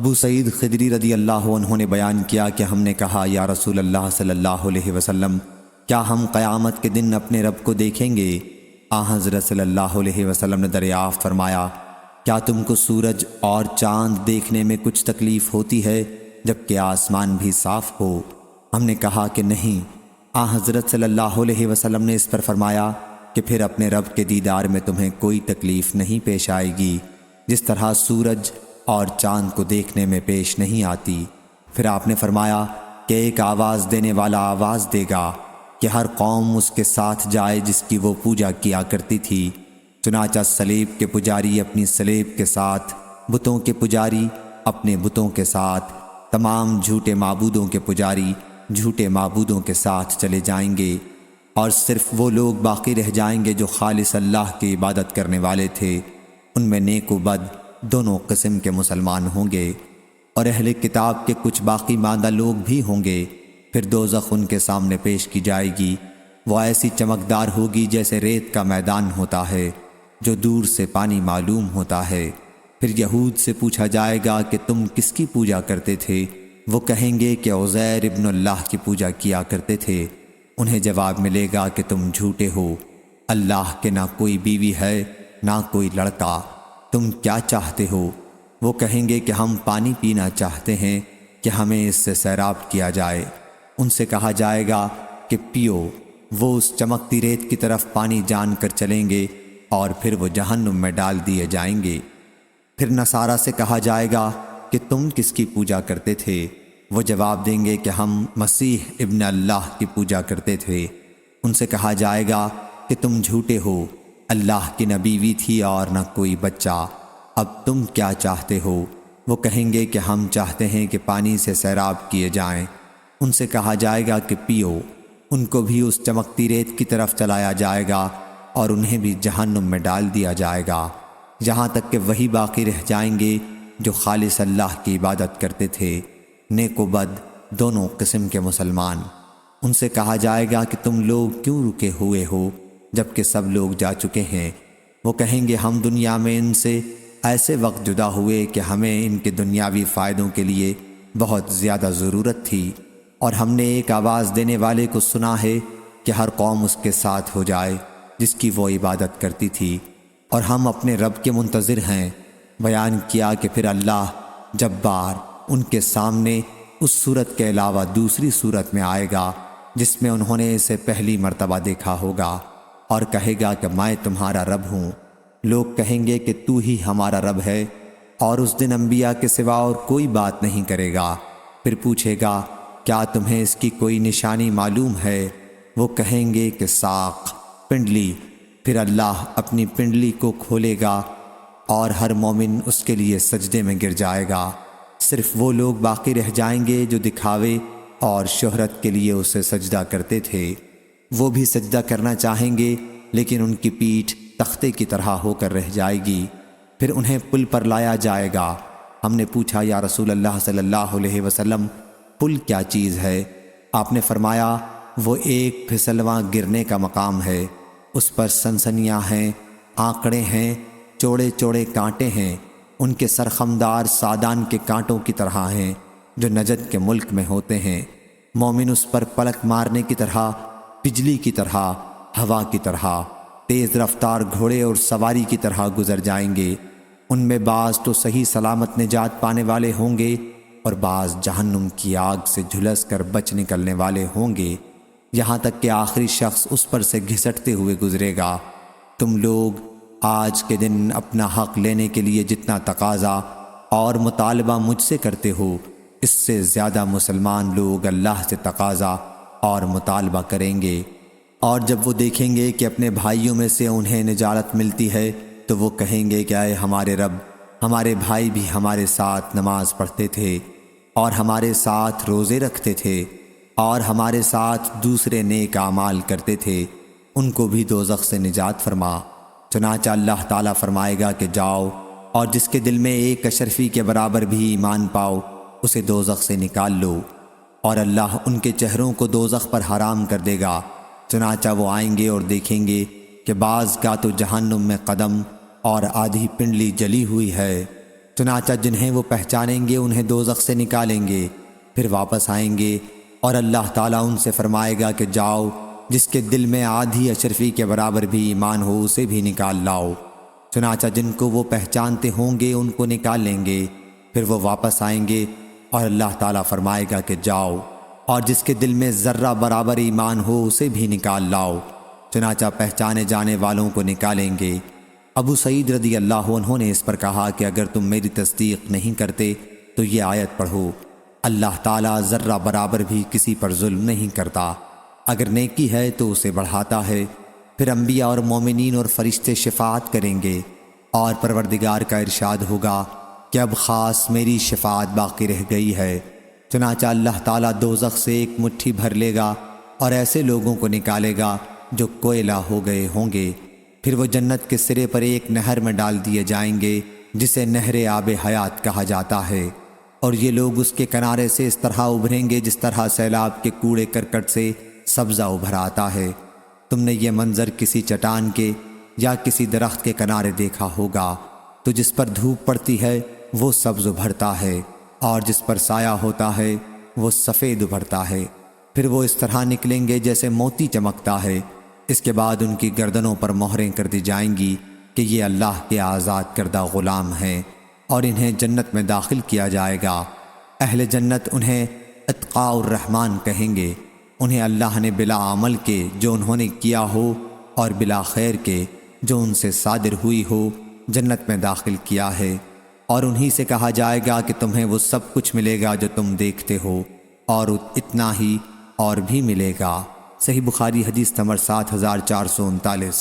ابو سعید خدری رضی اللہ عنہ نے بیان کیا کہ ہم نے کہا یا رسول اللہ صلی اللہ علیہ وسلم، کیا ہم قیامت کے دن اپنے رب کو دیکھیں گے؟ حضرت صلی اللہ علیہ وسلم نے دریافت فرمایا، کیا تم کو سورج اور چاند دیکھنے میں کچھ تکلیف ہوتی ہے جبکہ آسمان بھی صاف ہو؟ ہم نے کہا کہ نہیں۔ حضرت صلی اللہ علیہ وسلم نے اس پر فرمایا کہ پھر اپنے رب کے دیدار میں تمہیں کوئی تکلیف نہیں پیش آئے گی جس طرح سورج اور چاند کو دیکھنے میں پیش نہیں آتی۔ پھر آپ نے فرمایا کہ ایک آواز دینے والا آواز دے گا کہ ہر قوم اس کے ساتھ جائے جس کی وہ پوجا کیا کرتی تھی۔ چنانچہ سلیب کے پجاری اپنی سلیب کے ساتھ، بتوں کے پجاری اپنے بتوں کے ساتھ، تمام جھوٹے معبودوں کے پجاری جھوٹے معبودوں کے ساتھ چلے جائیں گے، اور صرف وہ لوگ باقی رہ جائیں گے جو خالص اللہ کی عبادت کرنے والے تھے۔ ان میں نیک و بد دونوں قسم کے مسلمان ہوں گے، اور اہل کتاب کے کچھ باقی ماندہ لوگ بھی ہوں گے۔ پھر دوزخ ان کے سامنے پیش کی جائے گی، وہ ایسی چمکدار ہوگی جیسے ریت کا میدان ہوتا ہے جو دور سے پانی معلوم ہوتا ہے۔ پھر یہود سے پوچھا جائے گا کہ تم کس کی پوجا کرتے تھے؟ وہ کہیں گے کہ عزیر ابن اللہ کی پوجا کیا کرتے تھے۔ انہیں جواب ملے گا کہ تم جھوٹے ہو، اللہ کے نہ کوئی بیوی ہے نہ کوئی لڑکا، تم کیا چاہتے ہو؟ وہ کہیں گے کہ ہم پانی پینا چاہتے ہیں کہ ہمیں اس سے سیراب کیا جائے۔ ان سے کہا جائے گا کہ پیو۔ وہ اس چمکتی ریت کی طرف پانی جان کر چلیں گے اور پھر وہ جہنم میں ڈال دیے جائیں گے۔ پھر نصارہ سے کہا جائے گا کہ تم کس کی پوجا کرتے تھے؟ وہ جواب دیں گے کہ ہم مسیح ابن اللہ کی پوجا کرتے تھے۔ ان سے کہا جائے گا کہ تم جھوٹے ہو، اللہ کی نہ بیوی تھی اور نہ کوئی بچہ، اب تم کیا چاہتے ہو؟ وہ کہیں گے کہ ہم چاہتے ہیں کہ پانی سے سیراب کیے جائیں۔ ان سے کہا جائے گا کہ پیو۔ ان کو بھی اس چمکتی ریت کی طرف چلایا جائے گا اور انہیں بھی جہنم میں ڈال دیا جائے گا، یہاں تک کہ وہی باقی رہ جائیں گے جو خالص اللہ کی عبادت کرتے تھے، نیک و بد دونوں قسم کے مسلمان۔ ان سے کہا جائے گا کہ تم لوگ کیوں رکے ہوئے ہو جبکہ سب لوگ جا چکے ہیں؟ وہ کہیں گے ہم دنیا میں ان سے ایسے وقت جدا ہوئے کہ ہمیں ان کے دنیاوی فائدوں کے لیے بہت زیادہ ضرورت تھی، اور ہم نے ایک آواز دینے والے کو سنا ہے کہ ہر قوم اس کے ساتھ ہو جائے جس کی وہ عبادت کرتی تھی، اور ہم اپنے رب کے منتظر ہیں۔ بیان کیا کہ پھر اللہ جبار ان کے سامنے اس صورت کے علاوہ دوسری صورت میں آئے گا جس میں انہوں نے اسے پہلی مرتبہ دیکھا ہوگا، اور کہے گا کہ میں تمہارا رب ہوں۔ لوگ کہیں گے کہ تو ہی ہمارا رب ہے، اور اس دن انبیاء کے سوا اور کوئی بات نہیں کرے گا۔ پھر پوچھے گا کیا تمہیں اس کی کوئی نشانی معلوم ہے؟ وہ کہیں گے کہ ساق، پنڈلی۔ پھر اللہ اپنی پنڈلی کو کھولے گا اور ہر مومن اس کے لیے سجدے میں گر جائے گا، صرف وہ لوگ باقی رہ جائیں گے جو دکھاوے اور شہرت کے لیے اسے سجدہ کرتے تھے۔ وہ بھی سجدہ کرنا چاہیں گے لیکن ان کی پیٹھ تختے کی طرح ہو کر رہ جائے گی۔ پھر انہیں پل پر لایا جائے گا۔ ہم نے پوچھا یا رسول اللہ صلی اللہ علیہ وسلم، پل کیا چیز ہے؟ آپ نے فرمایا وہ ایک پھسلواں گرنے کا مقام ہے، اس پر سنسنیاں ہیں، آنکڑے ہیں، چوڑے چوڑے کانٹے ہیں، ان کے سرخمدار سادان کے کانٹوں کی طرح ہیں جو نجد کے ملک میں ہوتے ہیں۔ مومن اس پر پلک مارنے کی طرح، بجلی کی طرح، ہوا کی طرح، تیز رفتار گھوڑے اور سواری کی طرح گزر جائیں گے۔ ان میں بعض تو صحیح سلامت نجات پانے والے ہوں گے اور بعض جہنم کی آگ سے جھلس کر بچ نکلنے والے ہوں گے، یہاں تک کہ آخری شخص اس پر سے گھسٹتے ہوئے گزرے گا۔ تم لوگ آج کے دن اپنا حق لینے کے لیے جتنا تقاضا اور مطالبہ مجھ سے کرتے ہو، اس سے زیادہ مسلمان لوگ اللہ سے تقاضا اور مطالبہ کریں گے، اور جب وہ دیکھیں گے کہ اپنے بھائیوں میں سے انہیں نجات ملتی ہے تو وہ کہیں گے کہ اے ہمارے رب، ہمارے بھائی بھی ہمارے ساتھ نماز پڑھتے تھے اور ہمارے ساتھ روزے رکھتے تھے اور ہمارے ساتھ دوسرے نیک اعمال کرتے تھے، ان کو بھی دوزخ سے نجات فرما۔ چنانچہ اللہ تعالیٰ فرمائے گا کہ جاؤ اور جس کے دل میں ایک اشرفی کے برابر بھی ایمان پاؤ اسے دوزخ سے نکال لو، اور اللہ ان کے چہروں کو دوزخ پر حرام کر دے گا۔ چنانچہ وہ آئیں گے اور دیکھیں گے کہ بعض کا تو جہنم میں قدم اور آدھی پنڈلی جلی ہوئی ہے، چنانچہ جنہیں وہ پہچانیں گے انہیں دوزخ سے نکالیں گے، پھر واپس آئیں گے اور اللہ تعالیٰ ان سے فرمائے گا کہ جاؤ، جس کے دل میں آدھی اشرفی کے برابر بھی ایمان ہو اسے بھی نکال لاؤ۔ چنانچہ جن کو وہ پہچانتے ہوں گے ان کو نکال لیں گے، پھر وہ واپس آئیں گے اور اللہ تعالیٰ فرمائے گا کہ جاؤ، اور جس کے دل میں ذرہ برابر ایمان ہو اسے بھی نکال لاؤ۔ چنانچہ پہچانے جانے والوں کو نکالیں گے۔ ابو سعید رضی اللہ عنہ نے اس پر کہا کہ اگر تم میری تصدیق نہیں کرتے تو یہ آیت پڑھو، اللہ تعالیٰ ذرہ برابر بھی کسی پر ظلم نہیں کرتا، اگر نیکی ہے تو اسے بڑھاتا ہے۔ پھر انبیاء اور مومنین اور فرشتے شفاعت کریں گے، اور پروردگار کا ارشاد ہوگا کہ اب خاص میری شفاعت باقی رہ گئی ہے۔ چنانچہ اللہ تعالیٰ دوزخ سے ایک مٹھی بھر لے گا اور ایسے لوگوں کو نکالے گا جو کوئلہ ہو گئے ہوں گے، پھر وہ جنت کے سرے پر ایک نہر میں ڈال دیے جائیں گے جسے نہر آب حیات کہا جاتا ہے، اور یہ لوگ اس کے کنارے سے اس طرح ابھریں گے جس طرح سیلاب کے کوڑے کرکٹ سے سبزہ ابھر آتا ہے۔ تم نے یہ منظر کسی چٹان کے یا کسی درخت کے کنارے دیکھا ہوگا، تو جس پر دھوپ پڑتی ہے وہ سبز ابھرتا ہے، اور جس پر سایہ ہوتا ہے وہ سفید ابھرتا ہے۔ پھر وہ اس طرح نکلیں گے جیسے موتی چمکتا ہے۔ اس کے بعد ان کی گردنوں پر مہریں کر دی جائیں گی کہ یہ اللہ کے آزاد کردہ غلام ہیں، اور انہیں جنت میں داخل کیا جائے گا۔ اہل جنت انہیں اتقاء الرحمن کہیں گے، انہیں اللہ نے بلا عمل کے جو انہوں نے کیا ہو اور بلا خیر کے جو ان سے صادر ہوئی ہو جنت میں داخل کیا ہے، اور انہی سے کہا جائے گا کہ تمہیں وہ سب کچھ ملے گا جو تم دیکھتے ہو، اور اتنا ہی اور بھی ملے گا۔ صحیح بخاری حدیث نمبر 7439۔